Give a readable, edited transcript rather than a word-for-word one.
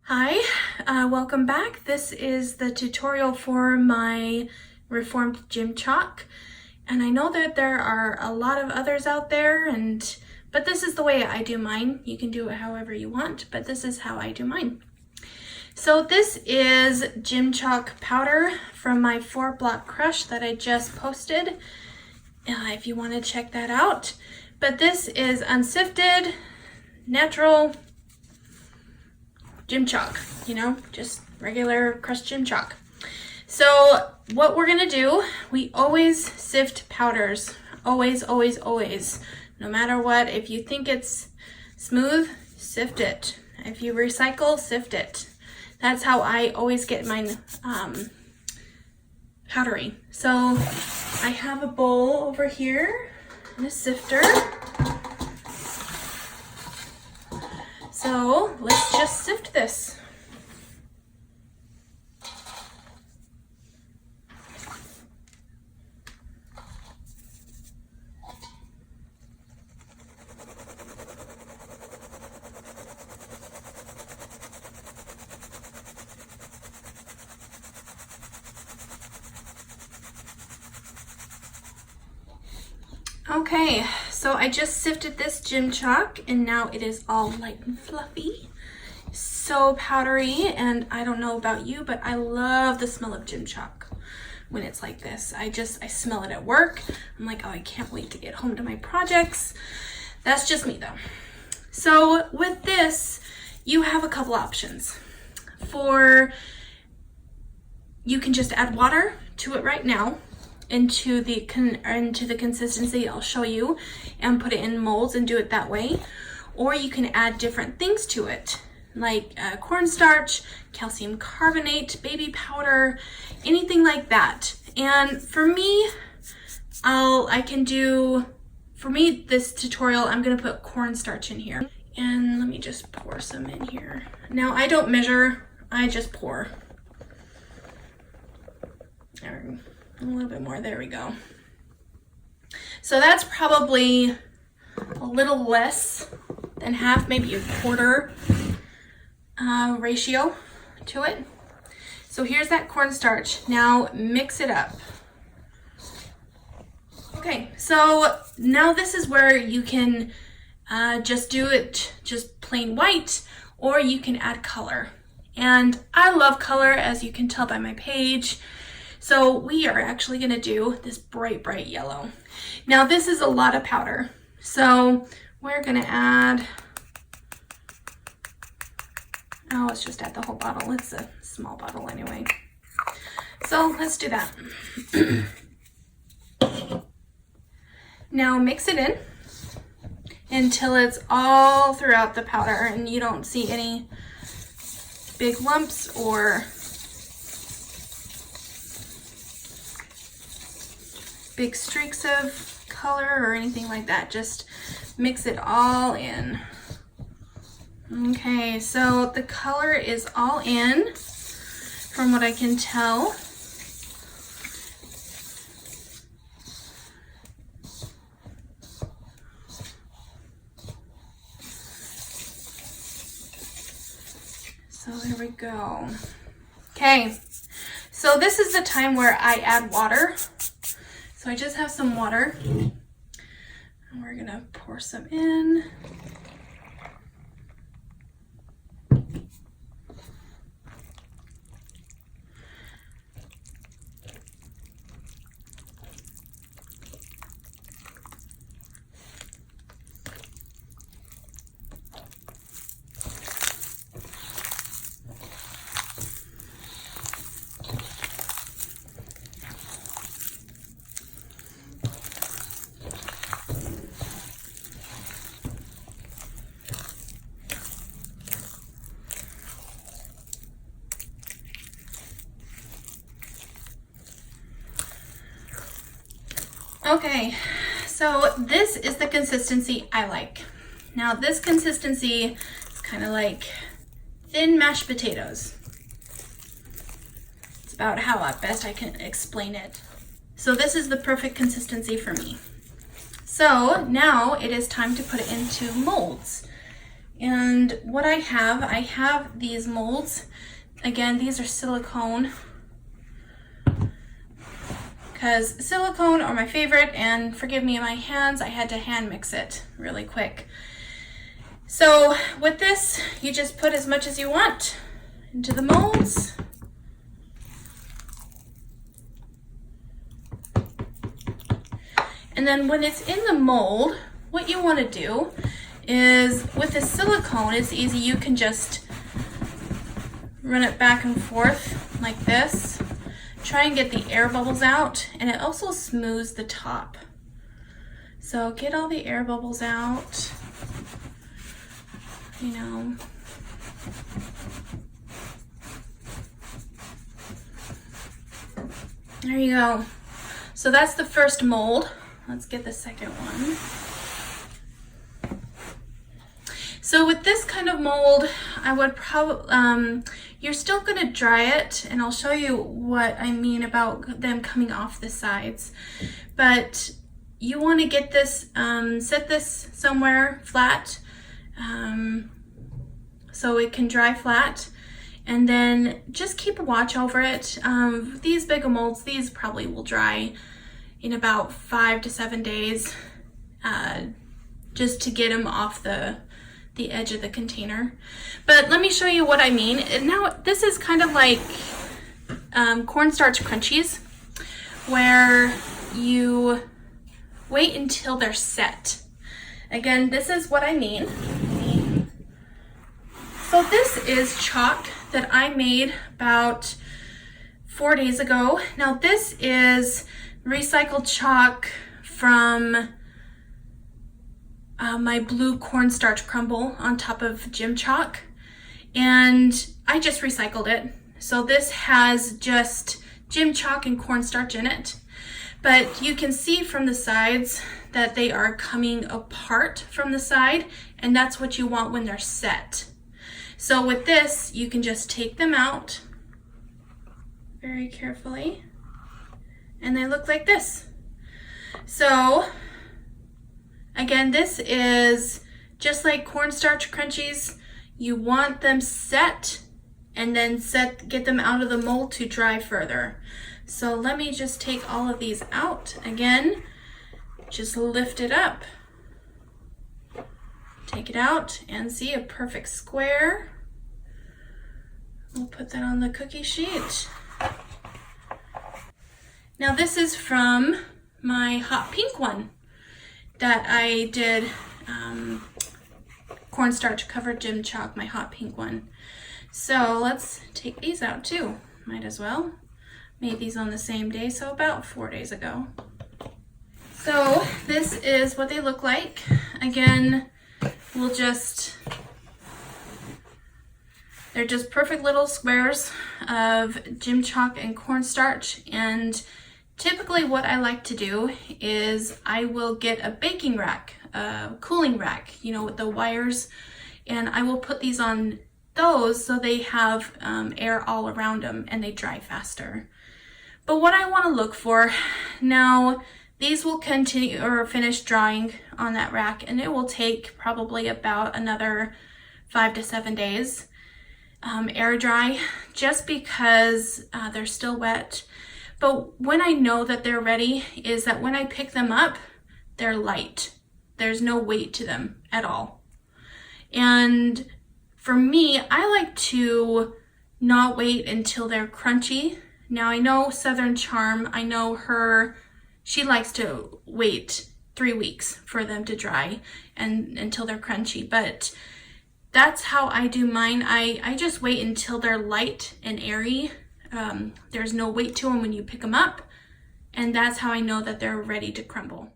Hi, welcome back. This is the tutorial for my reformed gym chalk. And I know that there are a lot of others out there, but this is the way I do mine. You can do it however you want, but this is how I do mine. So this is gym chalk powder from my 4-block crush that I just posted, if you want to check that out. But this is unsifted, natural gym chalk, just regular crushed gym chalk. So what we're gonna do, we always sift powders, always, always, always. No matter what, if you think it's smooth, sift it. If you recycle, sift it. That's how I always get mine powdery. So I have a bowl over here and a sifter. So let's just sift this. Okay, so I just sifted this gym chalk and now it is all light and fluffy. So powdery, and I don't know about you, but I love the smell of gym chalk when it's like this. I smell it at work. I'm like, oh, I can't wait to get home to my projects. That's just me though. So with this, you have a couple options. You can just add water to it right now into the consistency I'll show you and put it in molds and do it that way. Or you can add different things to it, like cornstarch, calcium carbonate, baby powder, anything like that. And for me, this tutorial, I'm gonna put cornstarch in here. And let me just pour some in here. Now I don't measure, I just pour. A little bit more, there we go. So that's probably a little less than half, maybe a quarter ratio to it. So here's that cornstarch. Now mix it up. Okay, so now this is where you can just do it just plain white, or you can add color. And I love color, as you can tell by my page. So we are actually gonna do this bright, bright yellow. Now this is a lot of powder. So we're gonna add, let's just add the whole bottle. It's a small bottle anyway. So let's do that. Now mix it in until it's all throughout the powder and you don't see any big lumps or big streaks of color or anything like that. Just mix it all in. Okay, so the color is all in from what I can tell. So there we go. Okay, so this is the time where I add water. So I just have some water and we're gonna pour some in. Okay, so this is the consistency I like. Now this consistency is kind of like thin mashed potatoes. It's about how best I can explain it. So this is the perfect consistency for me. So now it is time to put it into molds. And what I have these molds. Again, these are silicone, because silicone are my favorite, and forgive me, my hands, I had to hand mix it really quick. So with this, you just put as much as you want into the molds. And then when it's in the mold, what you want to do is, with the silicone, it's easy. You can just run it back and forth like this. Try and get the air bubbles out, and it also smooths the top. So get all the air bubbles out, you know. There you go. So that's the first mold. Let's get the second one. So with this kind of mold, I would probably, you're still gonna dry it, and I'll show you what I mean about them coming off the sides. But you wanna get this, set this somewhere flat, so it can dry flat. And then just keep a watch over it. These bigger molds, these probably will dry in about 5 to 7 days, just to get them off the edge of the container. But let me show you what I mean. And now this is kind of like cornstarch crunchies, where you wait until they're set. Again, this is what I mean. So this is chalk that I made about 4 days ago. Now this is recycled chalk from my blue cornstarch crumble on top of gym chalk, and I just recycled it. So this has just gym chalk and cornstarch in it, but you can see from the sides that they are coming apart from the side, and that's what you want when they're set. So with this, you can just take them out very carefully, and they look like this. So again, this is just like cornstarch crunchies. You want them set, and then get them out of the mold to dry further. So let me just take all of these out. Again, just lift it up, take it out, and see a perfect square. We'll put that on the cookie sheet. Now this is from my hot pink one that I did, cornstarch covered gym chalk, my hot pink one. So let's take these out too. Might as well. Made these on the same day, so about 4 days ago. So this is what they look like. Again, they're just perfect little squares of gym chalk and cornstarch. And typically what I like to do is I will get a baking rack, a cooling rack, you know, with the wires, and I will put these on those so they have air all around them and they dry faster. But what I want to look for now, these will continue or finish drying on that rack, and it will take probably about another 5 to 7 days air dry, just because they're still wet. But when I know that they're ready is that when I pick them up, they're light. There's no weight to them at all. And for me, I like to not wait until they're crunchy. Now I know Southern Charm, I know she likes to wait 3 weeks for them to dry and until they're crunchy, but that's how I do mine. I just wait until they're light and airy. There's no weight to them when you pick them up, and that's how I know that they're ready to crumble.